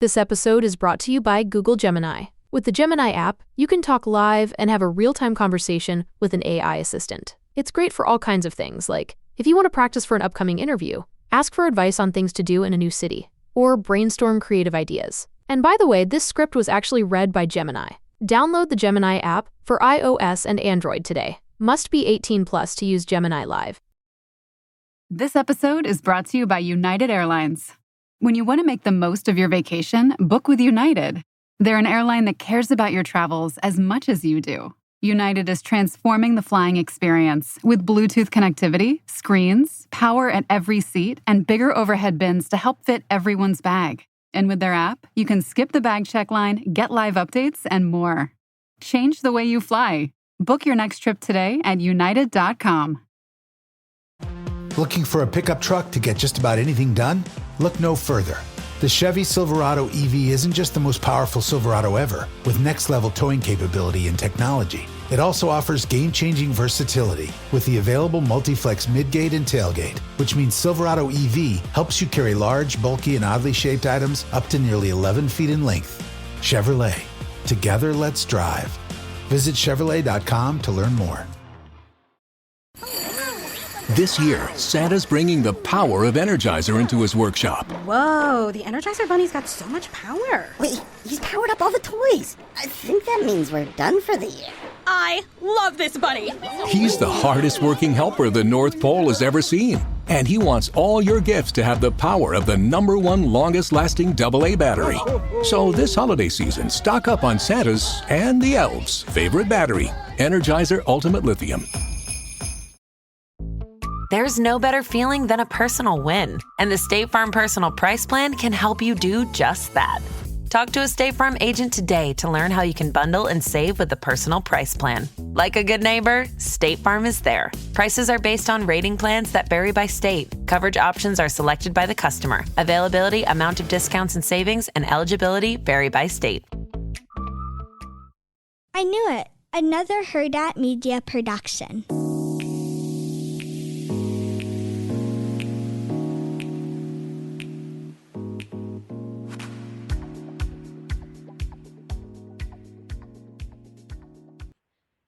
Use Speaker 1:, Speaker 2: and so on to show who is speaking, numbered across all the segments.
Speaker 1: This episode is brought to you by Google Gemini. With the Gemini app, you can talk live and have a real-time conversation with an AI assistant. It's great for all kinds of things, like if you want to practice for an upcoming interview, ask for advice on things to do in a new city, or brainstorm creative ideas. And by the way, this script was actually read by Gemini. Download the Gemini app for iOS and Android today. Must be 18 plus to use Gemini Live.
Speaker 2: This episode is brought to you by United Airlines. When you want to make the most of your vacation, book with United. They're an airline that cares about your travels as much as you do. United is transforming the flying experience with Bluetooth connectivity, screens, power at every seat, and bigger overhead bins to help fit everyone's bag. And with their app, you can skip the bag check line, get live updates, and more. Change the way you fly. Book your next trip today at united.com.
Speaker 3: Looking for a pickup truck to get just about anything done? Look no further. The Chevy Silverado EV isn't just the most powerful Silverado ever, with next-level towing capability and technology. It also offers game-changing versatility with the available multi-flex midgate and tailgate, which means Silverado EV helps you carry large, bulky, and oddly shaped items up to nearly 11 feet in length. Chevrolet. Together, let's drive. Visit Chevrolet.com to learn more.
Speaker 4: This year, Santa's bringing the power of Energizer into his workshop.
Speaker 5: Whoa, the Energizer Bunny's got so much power.
Speaker 6: Wait, he's powered up all the toys. I think that means we're done for the year.
Speaker 5: I love this bunny.
Speaker 4: He's the hardest working helper the North Pole has ever seen. And he wants all your gifts to have the power of the #1 longest lasting AA battery. So this holiday season, stock up on Santa's and the elves' favorite battery, Energizer Ultimate Lithium.
Speaker 7: There's no better feeling than a personal win, and the State Farm Personal Price Plan can help you do just that. Talk to a State Farm agent today to learn how you can bundle and save with the Personal Price Plan. Like a good neighbor, State Farm is there. Prices are based on rating plans that vary by state. Coverage options are selected by the customer. Availability, amount of discounts and savings, and eligibility vary by state.
Speaker 8: I knew it. Another Hurrdat Media production.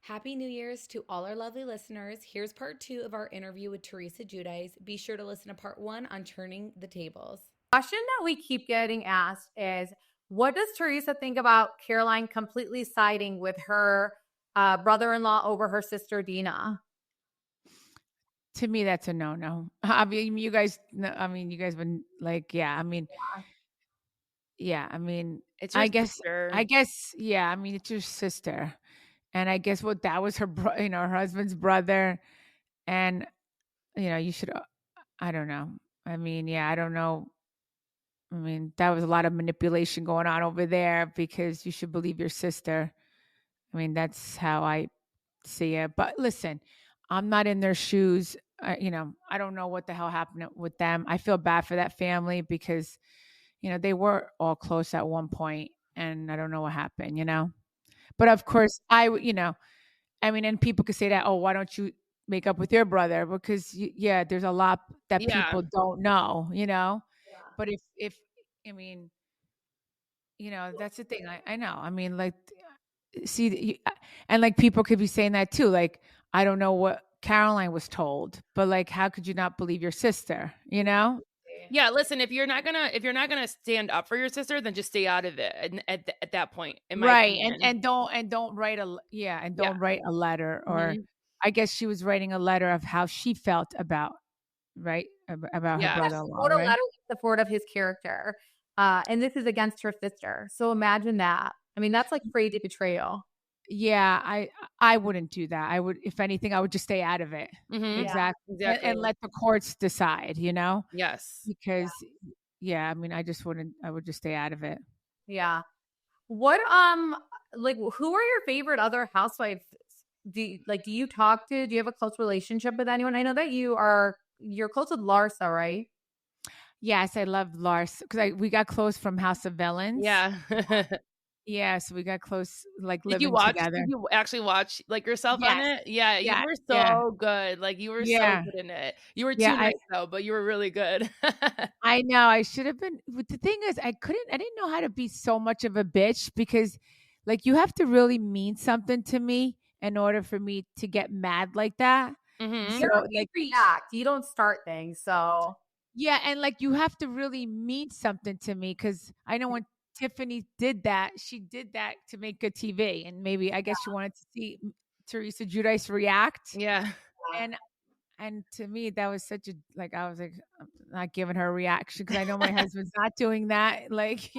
Speaker 9: Happy New Year's to all our lovely listeners. Here's part 2 of our interview with Teresa Giudice. Be sure to listen to part 1 on turning the tables.
Speaker 10: Question that we keep getting asked is, what does Teresa think about Caroline completely siding with her brother-in-law over her sister Dina?
Speaker 11: To me, that's a no-no. I mean, you guys been like, yeah. I mean,
Speaker 9: It's your
Speaker 11: sister. Yeah. I mean, it's your sister. And I guess that was her, her husband's brother. And, you should, I don't know. I mean, yeah, I don't know. I mean, that was a lot of manipulation going on over there because you should believe your sister. I mean, that's how I see it. But listen, I'm not in their shoes. I don't know what the hell happened with them. I feel bad for that family because, they were all close at one point and I don't know what happened, But of course, and people could say that, oh, why don't you make up with your brother? Because, there's a lot that people don't know, Yeah. But if that's the thing. I know. I mean, like, and like people could be saying that too. Like, I don't know what Caroline was told, but like, how could you not believe your sister,
Speaker 9: Yeah, listen, if you're not gonna stand up for your sister, then just stay out of it at that point. In my opinion.
Speaker 11: and don't write write a letter, or I guess she was writing a letter of how she felt about her brother-in-law.
Speaker 10: Wrote a letter in support of his character, and this is against her sister. So imagine that. I mean, that's like crazy betrayal.
Speaker 11: Yeah, I wouldn't do that. I would, if anything, I would just stay out of it.
Speaker 9: Mm-hmm.
Speaker 11: Exactly. And let the courts decide,
Speaker 9: Yes.
Speaker 11: Because I mean, I would just stay out of it.
Speaker 10: Yeah. What, who are your favorite other housewives? Do you have a close relationship with anyone? I know that you're close with Larsa, right?
Speaker 11: Yes, I love Lars because we got close from House of Villains.
Speaker 9: Yeah.
Speaker 11: Yeah, so we got close, like
Speaker 12: Did you
Speaker 11: living
Speaker 12: watch?
Speaker 11: together.
Speaker 12: Did you actually watch like yourself on
Speaker 11: Yes.
Speaker 12: it? Yeah, you
Speaker 11: Yeah.
Speaker 12: were
Speaker 11: Yeah.
Speaker 12: so good. Like you were so
Speaker 11: Yeah.
Speaker 12: good in it. You were
Speaker 11: Yeah.
Speaker 12: too nice though, but you were really good.
Speaker 11: I know I should have been. But the thing is, I didn't know how to be so much of a bitch because, like, you have to really mean something to me in order for me to get mad like that.
Speaker 12: Mm-hmm.
Speaker 11: So,
Speaker 10: You
Speaker 11: like,
Speaker 10: react. You don't start things. So
Speaker 11: yeah, and like you have to really mean something to me because I know when Tiffany did that, she did that to make good TV, and maybe I guess she wanted to see Teresa Giudice react,
Speaker 12: Yeah.
Speaker 11: and to me that was such a like I was like I'm not giving her a reaction because I know my husband's not doing that, like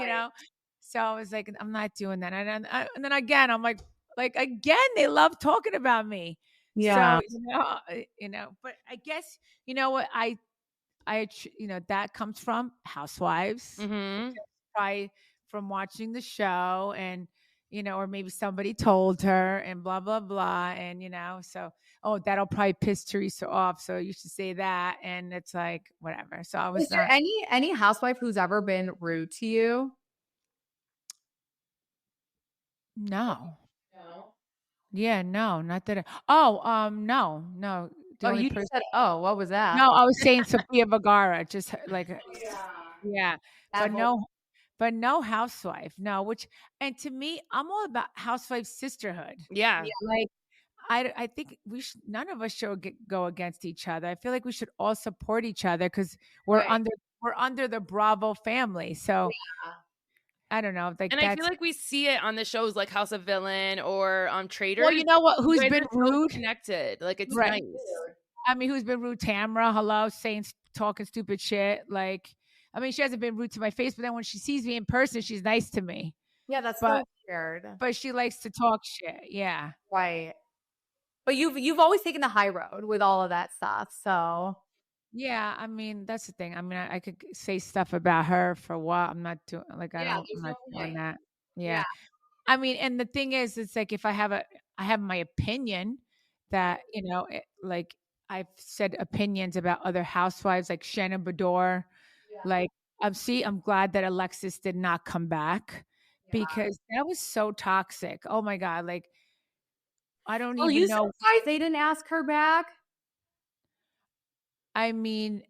Speaker 11: So I was like I'm not doing that, and then again I'm like again they love talking about me,
Speaker 10: yeah.
Speaker 11: so But I guess you know what that comes from Housewives. It
Speaker 12: Mm-hmm.
Speaker 11: comes probably from watching the show and, or maybe somebody told her and blah, blah, blah. And, so, oh, that'll probably piss Teresa off. So you should say that. And it's like, whatever. So I was
Speaker 10: Is there
Speaker 11: not,
Speaker 10: any housewife who's ever been rude to you?
Speaker 11: no.
Speaker 10: No.
Speaker 11: Yeah, no, not that. No, no. The
Speaker 10: Oh,
Speaker 11: only
Speaker 10: you just
Speaker 11: person,
Speaker 10: said, oh, what was that?
Speaker 11: no, I was saying Sophia Vergara, just like,
Speaker 10: Yeah.
Speaker 11: yeah,
Speaker 10: That
Speaker 11: but
Speaker 10: whole
Speaker 11: no, but no housewife, no. And to me, I'm all about housewife sisterhood.
Speaker 12: Yeah.
Speaker 11: Like, I think none of us should go against each other. I feel like we should all support each other because
Speaker 10: right.
Speaker 11: we're under the Bravo family. So
Speaker 10: Yeah.
Speaker 11: I don't know, like
Speaker 12: And I feel like we see it on the shows like House of Villain or Traders.
Speaker 11: well, you know what? Who's
Speaker 12: where
Speaker 11: been
Speaker 12: they're so
Speaker 11: rude?
Speaker 12: connected. Like it's
Speaker 11: Right.
Speaker 12: nice.
Speaker 11: I mean, who's been rude? Tamra, hello, talking stupid shit. Like, I mean, she hasn't been rude to my face, but then when she sees me in person, she's nice to me.
Speaker 10: Yeah, that's
Speaker 11: But
Speaker 10: so weird.
Speaker 11: but she likes to talk shit. Yeah.
Speaker 10: Right. But you've always taken the high road with all of that stuff. So
Speaker 11: Yeah, I mean, that's the thing. I mean, I could say stuff about her for what I'm not doing. Like, I'm
Speaker 10: there's
Speaker 11: not
Speaker 10: no
Speaker 11: doing
Speaker 10: point.
Speaker 11: that.
Speaker 10: Yeah.
Speaker 11: Yeah. I mean, and the thing is, it's like if I have my opinion that, like I've said opinions about other housewives like Shannon Bedore.
Speaker 10: Yeah.
Speaker 11: Like, I'm glad that Alexis did not come back because that was so toxic. Oh my God. Like, I don't
Speaker 10: Well,
Speaker 11: even
Speaker 10: you
Speaker 11: know.
Speaker 10: surprised they didn't ask her back?
Speaker 11: I mean,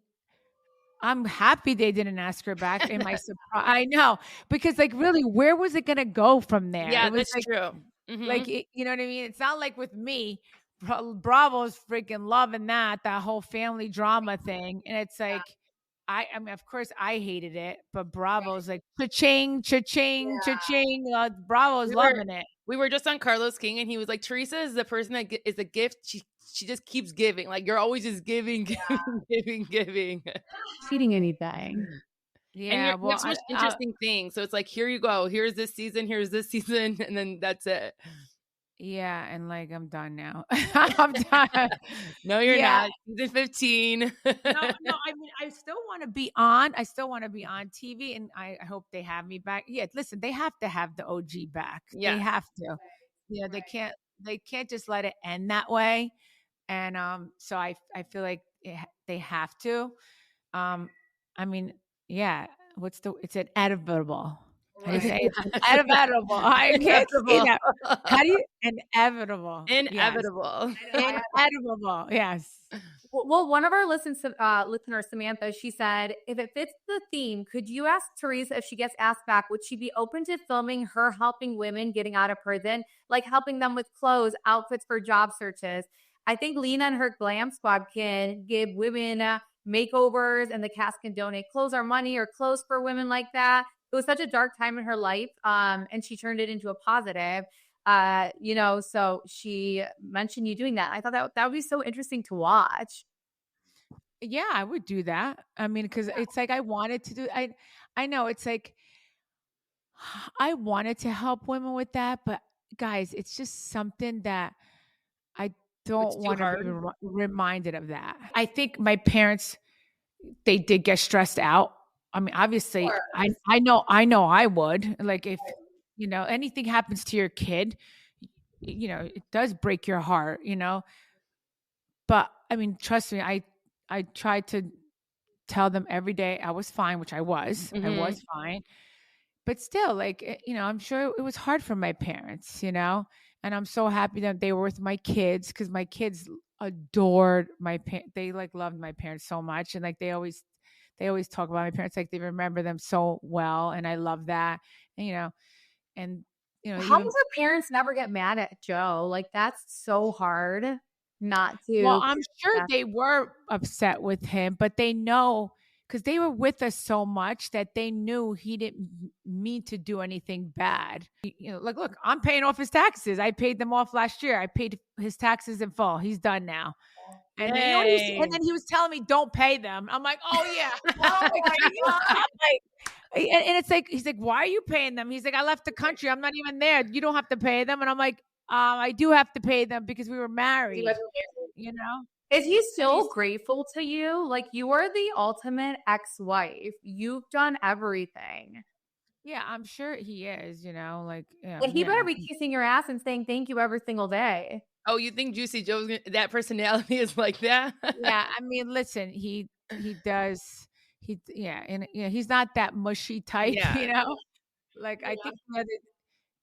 Speaker 11: I'm happy they didn't ask her back. Am I surprised? I know because, like, really, where was it gonna go from there?
Speaker 12: Yeah,
Speaker 11: It was
Speaker 12: that's true. Mm-hmm.
Speaker 11: like you know what I mean. It's not like with me. Bravo's freaking loving that whole family drama thing, and it's like, I mean, of course, I hated it, but Bravo's like cha-ching, cha-ching, cha-ching. Bravo's loving it.
Speaker 12: We were just on Carlos King, and he was like, "Teresa is the person that is a gift. She just keeps giving. Like you're always just giving, giving."
Speaker 10: Cheating anything.
Speaker 11: Yeah,
Speaker 12: and you have so much interesting things. So it's like, here you go. Here's this season, and then that's it.
Speaker 11: Yeah, and like I'm done now. I'm done.
Speaker 12: No, you're not. Season 15.
Speaker 11: No, I mean, I still want to be on. I still want to be on TV, and I hope they have me back. Yeah, listen, they have to have the OG back.
Speaker 12: Yeah.
Speaker 11: They have to. Yeah, they can't just let it end that way. And so I feel like they have to. I mean, yeah. It's inevitable. How do you say it's inevitable? I can't say that. How do you inevitable?
Speaker 12: Inevitable.
Speaker 11: Yes. Inevitable. Yes.
Speaker 10: Well, one of our listeners, Samantha, she said, if it fits the theme, could you ask Teresa if she gets asked back, would she be open to filming her helping women getting out of prison, like helping them with clothes, outfits for job searches? I think Lena and her glam squad can give women makeovers, and the cast can donate clothes or money or clothes for women like that. It was such a dark time in her life, and she turned it into a positive. So she mentioned you doing that. I thought that would be so interesting to watch.
Speaker 11: Yeah, I would do that. I mean, because it's like I wanted to do. I know it's like I wanted to help women with that, but guys, it's just something that I don't want to be reminded of that. I think my parents, they did get stressed out. I mean, obviously, I know I would. Like if anything happens to your kid, it does break your heart, But I mean, trust me, I tried to tell them every day I was fine, which I was.
Speaker 12: Mm-hmm.
Speaker 11: I was fine. but still, like, I'm sure it was hard for my parents, and I'm so happy that they were with my kids, because my kids adored my parents. They like loved my parents so much, and like they always talk about my parents like they remember them so well, and I love that. And, and
Speaker 10: How
Speaker 11: even
Speaker 10: does her parents never get mad at Joe? Like, that's so hard not
Speaker 11: well,
Speaker 10: to.
Speaker 11: I'm sure they were upset with him, but they know, because they were with us so much, that they knew he didn't mean to do anything bad. Like, look, I'm paying off his taxes. I paid them off last year. I paid his taxes in full. He's done now. And then, and then he was telling me, don't pay them. I'm like, oh yeah.
Speaker 10: Oh my God.
Speaker 11: I'm like, and it's like, he's like, why are you paying them? He's like, I left the country. I'm not even there. You don't have to pay them. And I'm like, I do have to pay them because we were married.
Speaker 10: Is he still grateful to you? Like, you are the ultimate ex-wife. You've done everything.
Speaker 11: Yeah, I'm sure he is, like,
Speaker 10: And he better be kissing your ass and saying thank you every single day.
Speaker 12: Oh, you think Juicy Joe's that personality is like that?
Speaker 11: Yeah, I mean, listen, he does. And he's not that mushy type, Like,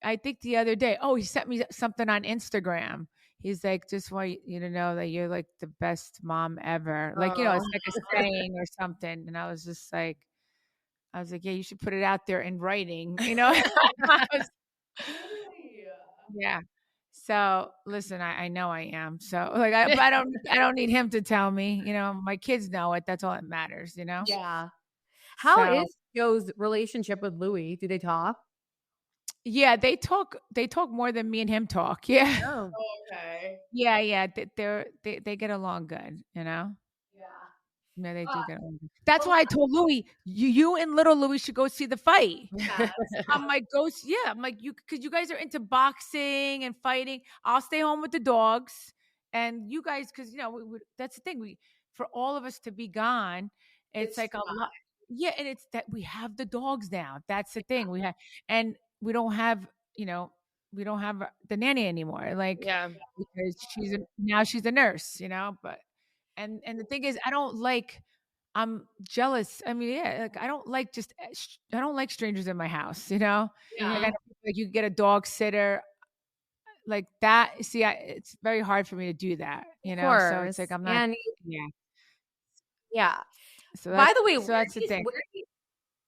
Speaker 11: I think the other day, he sent me something on Instagram. He's like, just want you to know that you're like the best mom ever. Like, it's like a saying or something. And I was like, yeah, you should put it out there in writing, Yeah. So listen, I know I am. So like, I don't need him to tell me, my kids know it. That's all that matters,
Speaker 10: Yeah. How is Joe's relationship with Louis? Do they talk?
Speaker 11: Yeah, they talk more than me and him talk. Yeah.
Speaker 10: Oh, okay.
Speaker 11: Yeah. They get along good,
Speaker 10: Yeah.
Speaker 11: Yeah, they do get along good. That's why I told Louis, you and little Louis should go see the fight.
Speaker 10: Yes.
Speaker 11: I'm like, I'm like, because you guys are into boxing and fighting. I'll stay home with the dogs, and you guys, because that's the thing. For all of us to be gone, it's like a lot. Yeah, and it's that we have the dogs now. That's the thing we have, and we don't have, the nanny anymore. Like, because she's a nurse, But and the thing is, I'm jealous. I mean, yeah, like I don't like strangers in my house, Like, like you get a dog sitter like that. See, it's very hard for me to do that, So it's like I'm not.
Speaker 10: Yeah.
Speaker 11: So
Speaker 10: by the way,
Speaker 11: so that's the thing.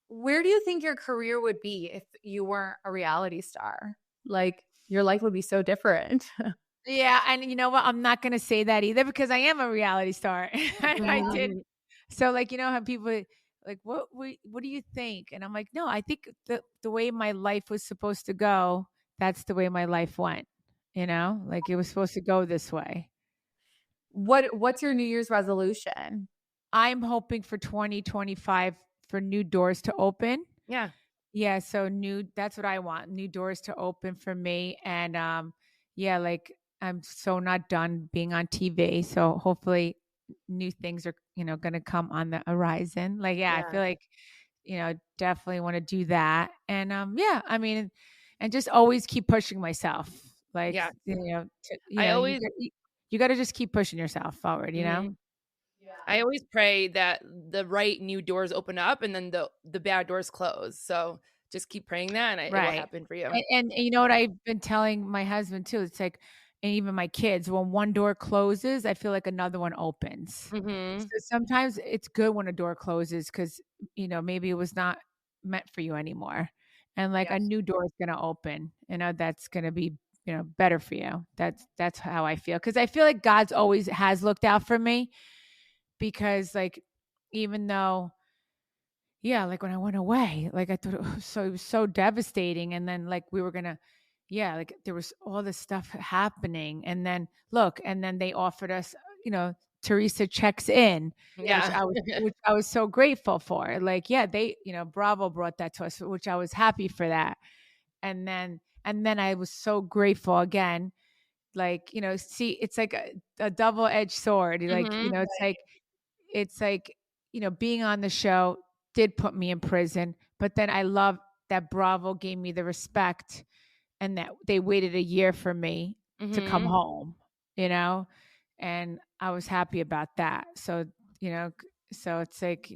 Speaker 10: Where do you think your career would be if you weren't a reality star? Like, your life would be so different.
Speaker 11: Yeah, and you know what? I'm not going to say that either, because I am a reality star. I did. So like, how people like, what do you think? And I'm like, no, I think the way my life was supposed to go, that's the way my life went. Like it was supposed to go this way.
Speaker 10: What's your New Year's resolution?
Speaker 11: I'm hoping for 2025 for new doors to open.
Speaker 12: Yeah.
Speaker 11: Yeah. So that's what I want. New doors to open for me. And yeah, like I'm so not done being on TV. So hopefully new things are, going to come on the horizon. Like, yeah, I feel like, definitely want to do that. And yeah, I mean, and just always keep pushing myself. Like, you got to just keep pushing yourself forward,
Speaker 12: I always pray that the right new doors open up and then the bad doors close. So just keep praying that, and it will happen for you.
Speaker 11: And you know what I've been telling my husband too? It's like, and even my kids, when one door closes, I feel like another one opens.
Speaker 12: Mm-hmm.
Speaker 11: So sometimes it's good when a door closes because, maybe it was not meant for you anymore. And like a new door is going to open, that's going to be, better for you. That's how I feel. Cause I feel like God's always has looked out for me, because like, even though, yeah, like when I went away, like I thought it was so devastating. And then like we were going to, like there was all this stuff happening. And then they offered us, Teresa checks in, which I was so grateful for. Like, yeah, they, Bravo brought that to us, which I was happy for that. And then I was so grateful again. Like, see, it's like a double-edged sword. Like, it's like, being on the show did put me in prison, but then I love that Bravo gave me the respect and that they waited a year for me to come home, and I was happy about that. So, so it's like,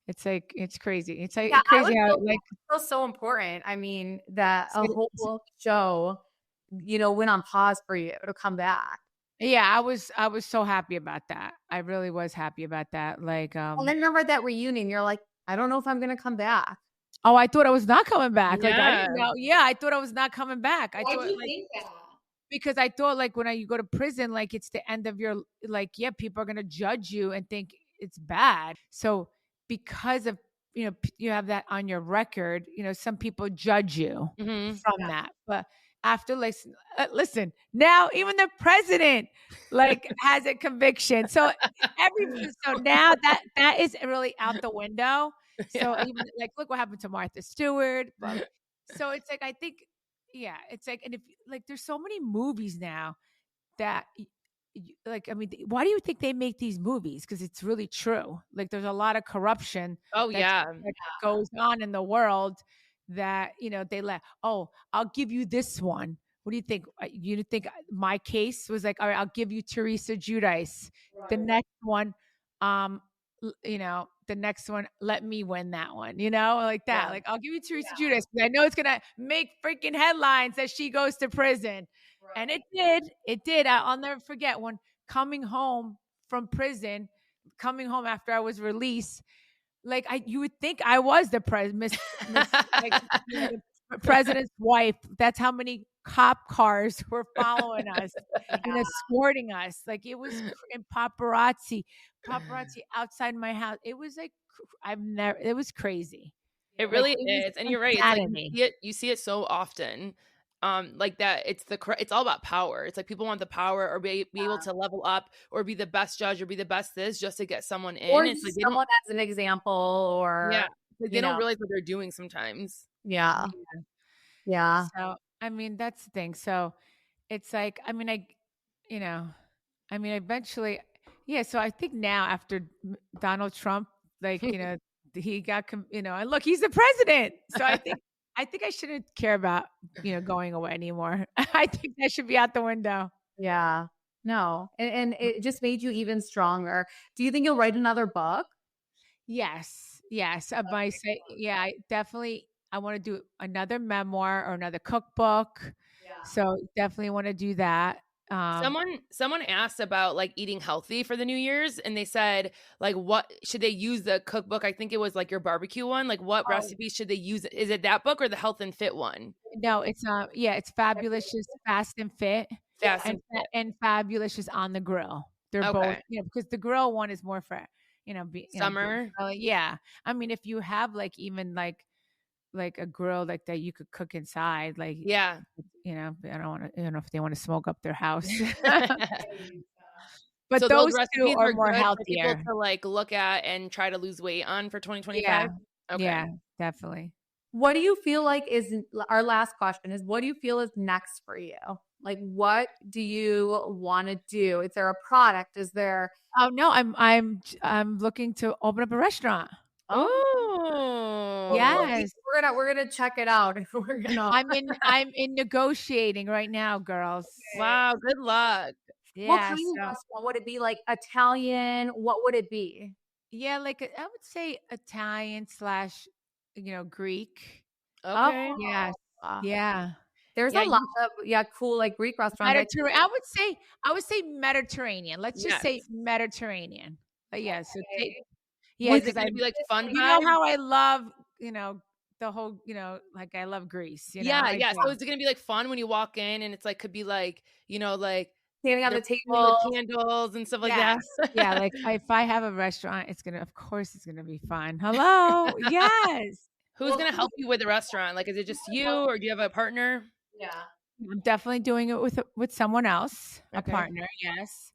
Speaker 11: It's like, it's crazy. It's like
Speaker 10: Yeah,
Speaker 11: crazy how like
Speaker 10: feels so important. I mean, that a whole show, went on pause for you to come back.
Speaker 11: yeah, I was so happy about that. I really was happy about that. Like,
Speaker 10: And then remember that reunion, you're like, I don't know if I'm gonna come back.
Speaker 11: oh, I thought I was not coming back. Like, I
Speaker 12: Yeah.
Speaker 11: didn't know. Yeah, I thought I was not coming back. I
Speaker 10: Why
Speaker 11: thought
Speaker 10: do you
Speaker 11: like
Speaker 10: think that?
Speaker 11: because I thought like when you go to prison, like it's the end of your like, yeah, people are gonna judge you and think it's bad. So because of you have that on your record, some people judge you from that. But after listen, now even the president like has a conviction. So now that is really out the window. So even like look what happened to Martha Stewart. But so it's like I think yeah, it's like, and if like, there's so many movies now that, like, I mean, why do you think they make these movies? Because it's really true. Like, there's a lot of corruption.
Speaker 12: Oh, yeah.
Speaker 11: That goes on in the world that they let. Oh, I'll give you this one. What do you think? You think my case was like, all right, I'll give you Teresa Giudice. Right. The next one, the next one, let me win that one, like that. Yeah. Like, I'll give you Teresa Giudice because I know it's going to make freaking headlines that she goes to prison. Right. And it did. It did. I'll never forget when coming home from prison, coming home after I was released, like you would think I was the president's wife. That's how many cop cars were following us and escorting us. Like it was in paparazzi outside my house. It was like it was crazy.
Speaker 12: It really is. And you're right. It's like you see it so often. Like that it's all about power. It's like people want the power or be able to level up or be the best judge or be the best this just to get someone in.
Speaker 10: Or
Speaker 12: it's like
Speaker 10: someone as an example or
Speaker 12: like they don't realize what they're doing sometimes.
Speaker 10: Yeah.
Speaker 11: So I mean that's the thing. So it's like eventually so I think now after Donald Trump, like he got and look, he's the president. So I think I shouldn't care about, going away anymore. I think that should be out the window.
Speaker 10: Yeah. No. And it just made you even stronger. Do you think you'll write another book?
Speaker 11: Yes. I definitely, I want to do another memoir or another cookbook. Yeah. So definitely want to do that.
Speaker 12: Someone asked about like eating healthy for the New Year's and they said like what should they use the cookbook? I think it was like your barbecue one. Like what recipes should they use? Is it that book or the health and fit one?
Speaker 11: No, it's it's Fabulous Fast and Fit. And Fabulous on the grill. They're both, because the grill one is more for
Speaker 12: summer.
Speaker 11: Yeah. I mean if you have like even like a grill like that you could cook inside, like I don't want to, if they want to smoke up their house. But so those two are more healthier
Speaker 12: for people to like look at and try to lose weight on for 2025.
Speaker 11: Yeah, definitely.
Speaker 10: What do you feel like is our last question is what do you feel is next for you? Like what do you want to do? Is there a product? Is there
Speaker 11: Oh no, I'm looking to open up a restaurant.
Speaker 12: Oh
Speaker 11: yes,
Speaker 10: we're gonna check it out.
Speaker 11: I'm in negotiating right now, girls.
Speaker 12: Okay. Wow, good luck.
Speaker 10: Yeah, what kind of restaurant would it be? Like Italian? What would it be?
Speaker 11: Yeah, like I would say Italian / Greek.
Speaker 12: Okay.
Speaker 11: Oh, yes. Yeah.
Speaker 10: There's a lot of cool like Greek restaurants.
Speaker 11: I would say Mediterranean. Let's just say Mediterranean. But yeah, so
Speaker 12: is it gonna be like fun?
Speaker 11: You know how I love, the whole, like I love Greece.
Speaker 12: Yeah. So is it gonna be like fun when you walk in and it's like could be like, like
Speaker 10: standing on the table
Speaker 12: with candles and stuff like that.
Speaker 11: Yeah, like if I have a restaurant, of course it's gonna be fun. Hello. Yes.
Speaker 12: Who's gonna help you with the restaurant? Like is it just you or do you have a partner?
Speaker 10: Yeah.
Speaker 11: I'm definitely doing it with someone else, a partner, yes.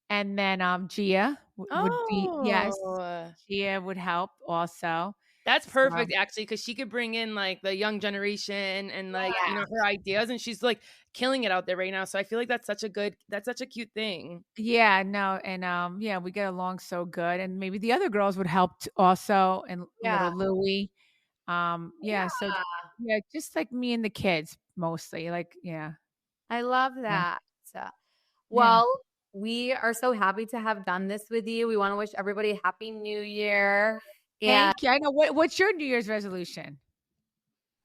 Speaker 11: And then Gia would be Gia would help also.
Speaker 12: That's perfect actually because she could bring in like the young generation and like her ideas and she's like killing it out there right now. So I feel like that's such a cute thing.
Speaker 11: Yeah, no, and we get along so good. And maybe the other girls would help also and little Louie. So just like me and the kids mostly. Like
Speaker 10: I love that. Well, we are so happy to have done this with you. We want to wish everybody Happy New Year.
Speaker 11: Thank you. I know. What's your New Year's resolution?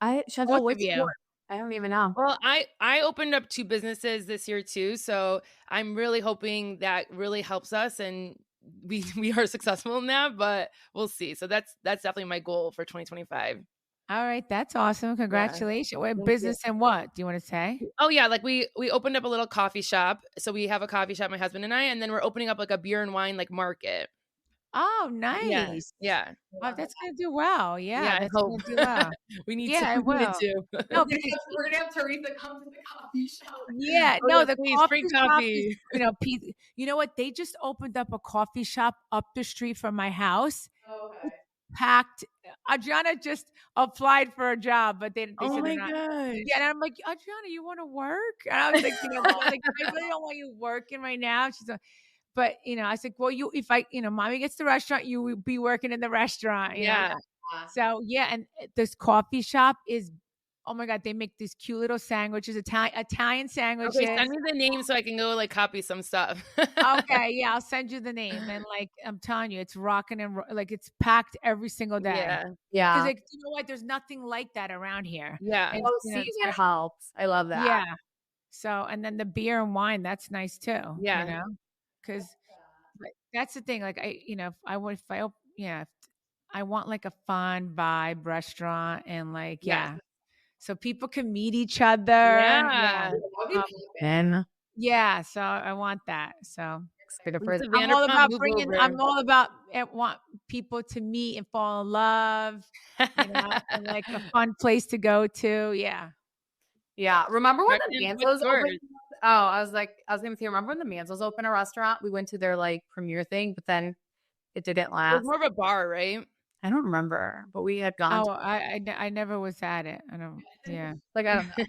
Speaker 10: Shantel,
Speaker 11: Both of
Speaker 10: what's
Speaker 11: you.
Speaker 10: yours? I don't even know.
Speaker 12: Well, I opened up 2 businesses this year too, so I'm really hoping that really helps us and we are successful in that, but we'll see. So that's definitely my goal for 2025.
Speaker 11: All right, that's awesome. Congratulations. What business and what? Do you want to say?
Speaker 12: Oh yeah, like we opened up a little coffee shop. So we have a coffee shop, my husband and I, and then we're opening up like a beer and wine like market.
Speaker 11: Oh, nice.
Speaker 12: Yeah.
Speaker 11: Oh, that's gonna do well.
Speaker 12: Yeah, I
Speaker 11: That's
Speaker 12: hope.
Speaker 11: gonna do well.
Speaker 12: We need
Speaker 11: Yeah,
Speaker 12: to.
Speaker 11: it will. No, because
Speaker 10: we're gonna have Teresa come to the coffee shop.
Speaker 11: yeah,
Speaker 12: Oh,
Speaker 11: no,
Speaker 12: yeah,
Speaker 11: the
Speaker 12: please,
Speaker 11: coffee
Speaker 12: free
Speaker 11: shop
Speaker 12: coffee.
Speaker 11: is, you know what? They just opened up a coffee shop up the street from my house.
Speaker 10: Okay.
Speaker 11: Packed. Adriana just applied for a job, but they
Speaker 12: Oh
Speaker 11: said
Speaker 12: my
Speaker 11: they're not.
Speaker 12: gosh.
Speaker 11: Yeah, and I'm like, Adriana, you want to work? And I was like, like, I really don't want you working right now. She's like, but I was like, well, mommy gets the restaurant, you will be working in the restaurant.
Speaker 12: Yeah.
Speaker 11: So yeah, and this coffee shop is, oh my God, they make these cute little sandwiches, Italian sandwiches.
Speaker 12: Okay, send me the name so I can go like copy some stuff.
Speaker 11: Okay, yeah, I'll send you the name. And like I'm telling you, it's rocking and like it's packed every single day.
Speaker 10: Yeah.
Speaker 11: Because like, you know what? There's nothing like that around here.
Speaker 12: Yeah.
Speaker 11: And,
Speaker 10: Season helps. I love that.
Speaker 11: yeah. So and then the beer and wine, that's nice too.
Speaker 12: Yeah.
Speaker 11: Because that's the thing. Like I want like a fun vibe restaurant and like so people can meet each other.
Speaker 12: Yeah.
Speaker 11: Yeah, so I want that. So
Speaker 10: I'm all about
Speaker 11: I'm all about want people to meet and fall in love, and like a fun place to go to. Yeah.
Speaker 10: Yeah. Remember when the Manzos opened? Oh, I was gonna say, remember when the Manzos opened a restaurant? We went to their like premiere thing, but then it didn't last.
Speaker 12: It was more of a bar, right?
Speaker 10: I don't remember, but we had gone.
Speaker 11: Oh, I never was at it. I don't. Yeah.
Speaker 10: Like I don't know.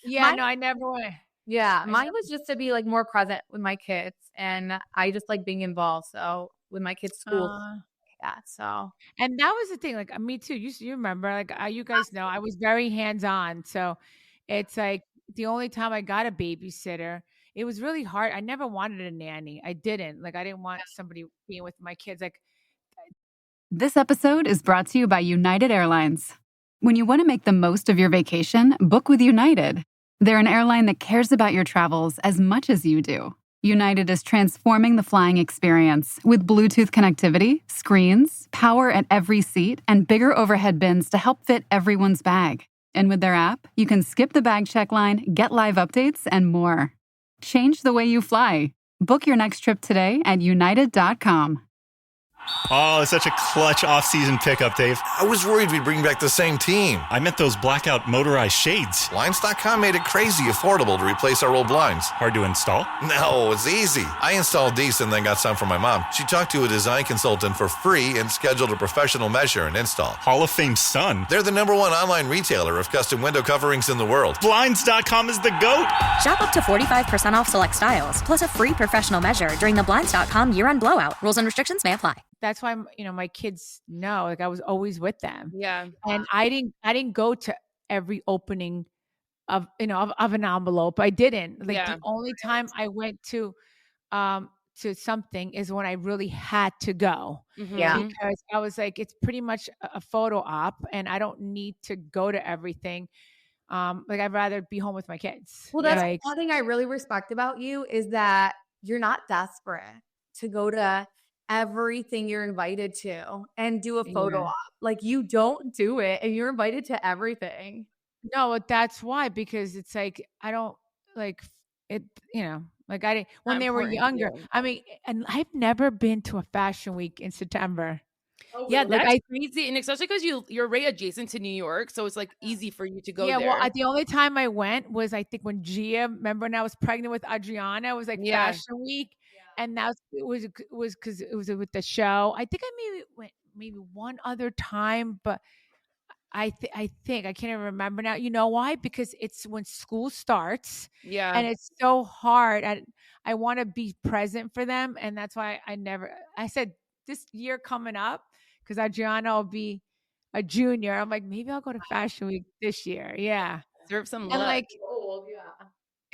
Speaker 11: Yeah. No, I never went.
Speaker 10: Yeah, mine was just to be like more present with my kids, and I just like being involved. So with my kids' school, So
Speaker 11: and that was the thing. Like me too. You remember? Like you guys know, I was very hands on. So it's like the only time I got a babysitter, it was really hard. I never wanted a nanny. I didn't. Like I didn't want somebody being with my kids. Like
Speaker 2: this episode is brought to you by United Airlines. When you want to make the most of your vacation, book with United. They're an airline that cares about your travels as much as you do. United is transforming the flying experience with Bluetooth connectivity, screens, power at every seat, and bigger overhead bins to help fit everyone's bag. And with their app, you can skip the bag check line, get live updates, and more. Change the way you fly. Book your next trip today at united.com.
Speaker 13: Oh, it's such a clutch off-season pickup, Dave.
Speaker 14: I was worried we'd bring back the same team.
Speaker 13: I meant those blackout motorized shades.
Speaker 14: Blinds.com made it crazy affordable to replace our old blinds.
Speaker 13: Hard to install?
Speaker 14: No, it's easy. I installed these and then got some for my mom. She talked to a design consultant for free and scheduled a professional measure and install.
Speaker 13: Hall of Fame son.
Speaker 14: They're the #1 online retailer of custom window coverings in the world.
Speaker 13: Blinds.com is the GOAT.
Speaker 15: Shop up to 45% off select styles, plus a free professional measure during the Blinds.com year-end blowout. Rules and restrictions may apply.
Speaker 11: That's why, my kids know, like I was always with them.
Speaker 12: Yeah.
Speaker 11: And I didn't go to every opening of an envelope. I didn't. Like the only time I went to something is when I really had to go.
Speaker 12: Mm-hmm.
Speaker 10: Yeah.
Speaker 11: Because I was like, it's pretty much a photo op and I don't need to go to everything. Like I'd rather be home with my kids.
Speaker 10: Well, that's one thing I really respect about you is that you're not desperate to go to everything you're invited to and do a photo op. Like you don't do it and you're invited to everything.
Speaker 11: No, that's why, because it's like, I don't like it, like I didn't, when they were younger. I mean, and I've never been to a fashion week in September.
Speaker 12: Oh, yeah, that's crazy. And especially because you're right adjacent to New York. So it's like easy for you to go there.
Speaker 11: Well, the only time I went was, I think when Gia, remember when I was pregnant with Adriana, it was like fashion week. And it was because it was with the show. I think I maybe went one other time, but I think I can't even remember now. You know why? Because it's when school starts.
Speaker 12: Yeah.
Speaker 11: And it's so hard. I want to be present for them. And that's why I said this year coming up, because Adriana will be a junior. I'm like, maybe I'll go to Fashion Week this year. Yeah.
Speaker 12: Serve some love.
Speaker 11: And like,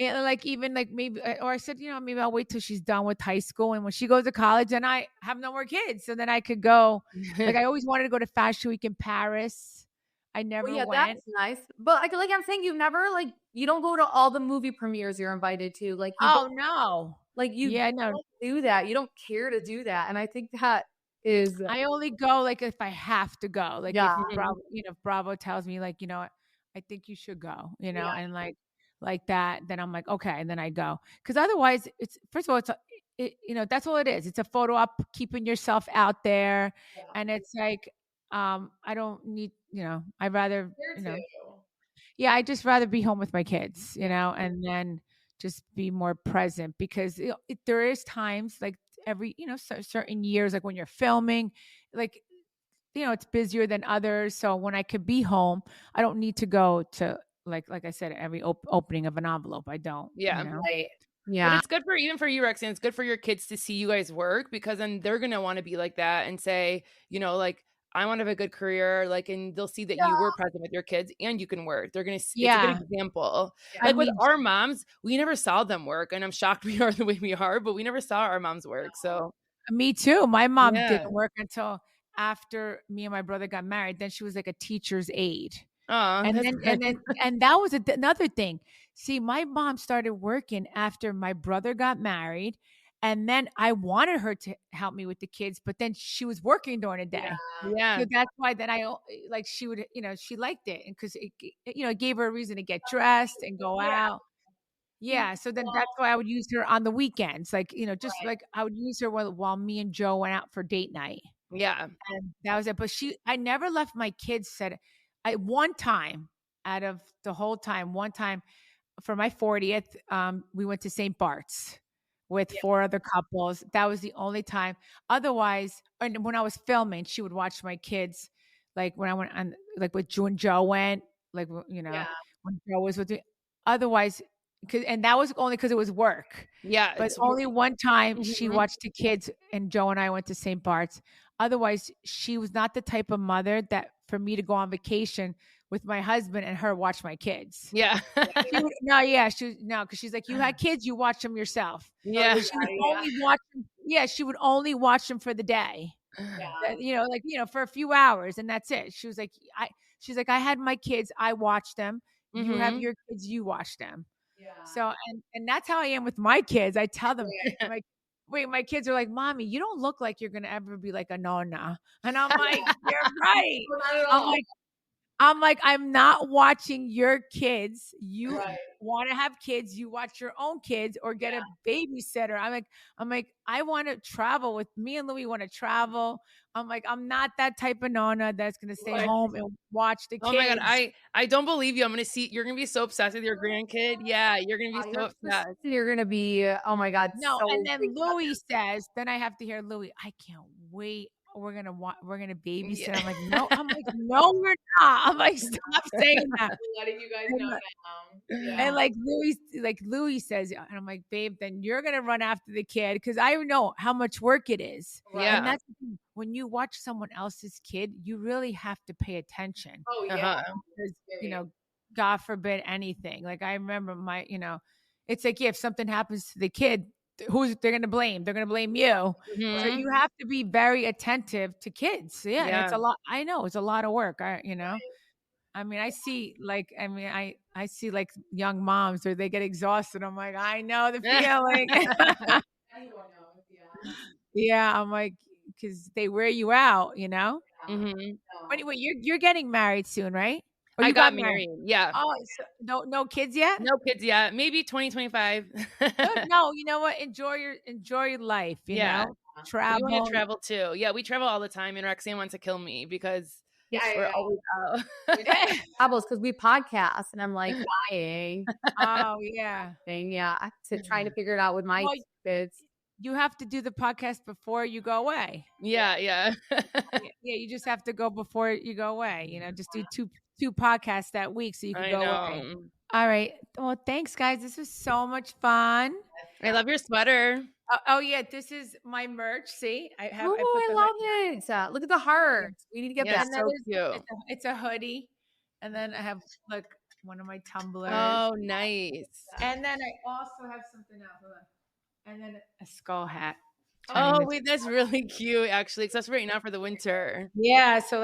Speaker 11: And like even like maybe, or I said, maybe I'll wait till she's done with high school, and when she goes to college, then I have no more kids, so then I could go. Like I always wanted to go to Fashion Week in Paris. I never
Speaker 10: yeah,
Speaker 11: went.
Speaker 10: that's nice. But like I'm saying, you've never you don't go to all the movie premieres you're invited to. Like you
Speaker 11: Oh no.
Speaker 10: Like you
Speaker 11: Yeah, no.
Speaker 10: don't do that. You don't care to do that. And I think that is
Speaker 11: I only go like if I have to go. Like
Speaker 10: Yeah.
Speaker 11: if Bravo, if Bravo tells me like, I think you should go,
Speaker 10: Yeah.
Speaker 11: and like that, then I'm like, okay, and then I go. Because otherwise, it's first of all, that's all it is. It's a photo op, keeping yourself out there, and it's like, I don't need, I'd rather, yeah, I just rather be home with my kids, and then just be more present because there is times like every, certain years, like when you're filming, like, it's busier than others. So when I could be home, I don't need to go to like I said, every opening of an envelope. I don't,
Speaker 12: Yeah.
Speaker 10: Right.
Speaker 12: But
Speaker 10: Yeah.
Speaker 12: it's good even for you, Roxanne. It's good for your kids to see you guys work because then they're going to want to be like that and say, like, I want to have a good career. Like, and they'll see that you were present with your kids and you can work. They're going to see, it's a good example.
Speaker 11: Yeah.
Speaker 12: Like with our moms, we never saw them work. And I'm shocked we are the way we are, but we never saw our moms work. So
Speaker 11: Me too. My mom
Speaker 12: Yeah.
Speaker 11: didn't work until after me and my brother got married. Then she was like a teacher's aide.
Speaker 12: Oh,
Speaker 11: And that was another thing. See, my mom started working after my brother got married, and then I wanted her to help me with the kids, but then she was working during the day.
Speaker 12: Yeah.
Speaker 11: So that's why then I like she would, she liked it, and because it gave her a reason to get dressed and go out. Yeah, so then that's why I would use her on the weekends, like, just like I would use her while me and Joe went out for date night.
Speaker 12: Yeah.
Speaker 11: And that was it. But I never left my kids said one time out of the whole time, one time for my 40th, we went to St. Bart's with 4 other couples. That was the only time. Otherwise, and when I was filming, she would watch my kids. Like when I went on, like with Joe and Joe went, like, when Joe was with me. Otherwise, and that was only because it was work.
Speaker 12: Yeah.
Speaker 11: But only one time she watched the kids, and Joe and I went to St. Bart's. Otherwise, she was not the type of mother that for me to go on vacation with my husband and her watch my kids.
Speaker 12: Yeah.
Speaker 11: Because she's like, you had kids, you watch them yourself.
Speaker 12: Yeah.
Speaker 11: She would only watch them. Yeah, she would only watch them for the day. For a few hours, and that's it. She was like, I had my kids, I watched them. You have your kids, you watch them. Yeah. So and that's how I am with my kids. I tell them, my kids are like, Mommy, you don't look like you're gonna ever be like a nonna. And I'm like, you're right. I'm not watching your kids. You want to have kids, you watch your own kids or get a babysitter. I'm like, I want to travel with me and Louis want to travel. I'm like, I'm not that type of nonna that's going to stay home and watch the kids.
Speaker 12: Oh my God. I don't believe you. I'm going to see, you're going to be so obsessed with your grandkid. Yeah. You're going to be so obsessed.
Speaker 10: You're going to be, oh my God.
Speaker 11: No. And then Louis says, then I have to hear Louis, I can't wait. We're gonna babysit.
Speaker 12: Yeah.
Speaker 11: I'm like, no. I'm like, no, we're not. I'm like, stop saying that.
Speaker 10: Letting you guys know now.
Speaker 11: And like Louis says, and I'm like, babe, then you're gonna run after the kid because I know how much work it is.
Speaker 12: Yeah.
Speaker 11: And that's when you watch someone else's kid, you really have to pay attention.
Speaker 10: Oh yeah.
Speaker 11: Because God forbid anything. Like I remember it's like if something happens to the kid, they're going to blame? They're going to blame you.
Speaker 12: Mm-hmm.
Speaker 11: So you have to be very attentive to kids. Yeah. And it's a lot. I know it's a lot of work. I mean, I see like young moms where they get exhausted. I'm like, I know the feeling. Yeah. I'm like, cause they wear you out,
Speaker 12: Mm-hmm.
Speaker 11: Anyway, you're getting married soon, right? Or
Speaker 12: I got married. Yeah.
Speaker 11: Oh, so no kids yet?
Speaker 12: No kids yet. Maybe 2025.
Speaker 11: No, you know what? Enjoy your life. You know, travel.
Speaker 12: We want to travel too. Yeah, we travel all the time, and Roxanne wants to kill me because we're always out.
Speaker 10: Travels because we podcast, and I'm like dying.
Speaker 11: Oh yeah,
Speaker 10: trying to figure it out with my kids.
Speaker 11: You have to do the podcast before you go away.
Speaker 12: Yeah.
Speaker 11: Yeah, you just have to go before you go away. Just do two podcasts that week so you can go away. All right. Well, thanks, guys. This was so much fun.
Speaker 12: I love your sweater.
Speaker 11: Oh yeah, this is my merch. See, I love
Speaker 10: it. Look at the hearts. We need to get that.
Speaker 12: So cute.
Speaker 11: It's a hoodie, and then I have one of my tumblers.
Speaker 12: Oh, nice.
Speaker 11: And then I also have something else. Hold on. And then a skull hat.
Speaker 12: Oh, wait, that's really cute, actually, because that's right now for the winter.
Speaker 11: Yeah, so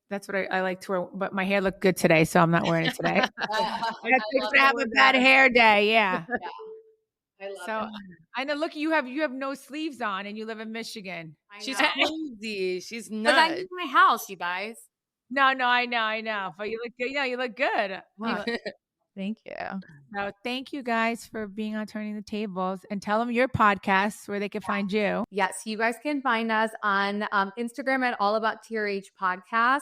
Speaker 11: that's what I like to wear. But my hair looked good today, so I'm not wearing it today. I have a bad hair day. Yeah.
Speaker 10: I love
Speaker 11: So
Speaker 10: it.
Speaker 11: I know. Look, you have no sleeves on, and you live in Michigan.
Speaker 12: She's crazy. She's
Speaker 10: But
Speaker 12: nuts.
Speaker 10: I need my house, you guys.
Speaker 11: No, I know. But you look good. Yeah, you look good.
Speaker 10: Thank you.
Speaker 11: So thank you guys for being on Turning the Tables, and tell them your podcasts where they can find you.
Speaker 10: Yes, you guys can find us on Instagram at AllAboutTRH podcast.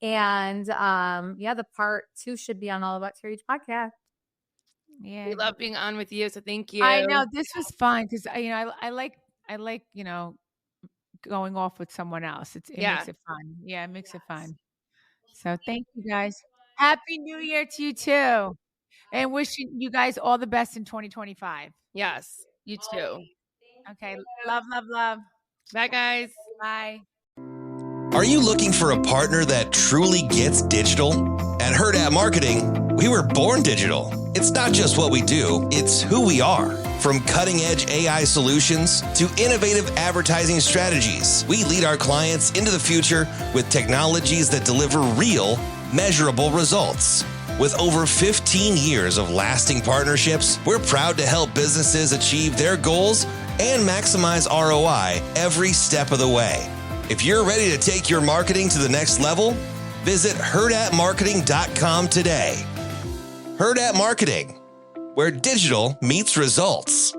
Speaker 10: And the part 2 should be on AllAboutTRH podcast.
Speaker 11: Yeah,
Speaker 12: we love being on with you, so thank you.
Speaker 11: I know this was fun because I like going off with someone else. It makes it fun. Yeah, it makes it fun. So thank you guys. Happy New Year to you too, and wishing you guys all the best in 2025.
Speaker 12: Yes, you too.
Speaker 11: Okay, love.
Speaker 12: Bye, guys.
Speaker 11: Bye.
Speaker 16: Are you looking for a partner that truly gets digital? At Herd at Marketing, we were born digital. It's not just what we do, it's who we are. From cutting-edge AI solutions to innovative advertising strategies, we lead our clients into the future with technologies that deliver real, measurable results. With over 15 years of lasting partnerships, we're proud to help businesses achieve their goals and maximize ROI every step of the way. If you're ready to take your marketing to the next level, visit herdatmarketing.com today. Herd at Marketing, where digital meets results.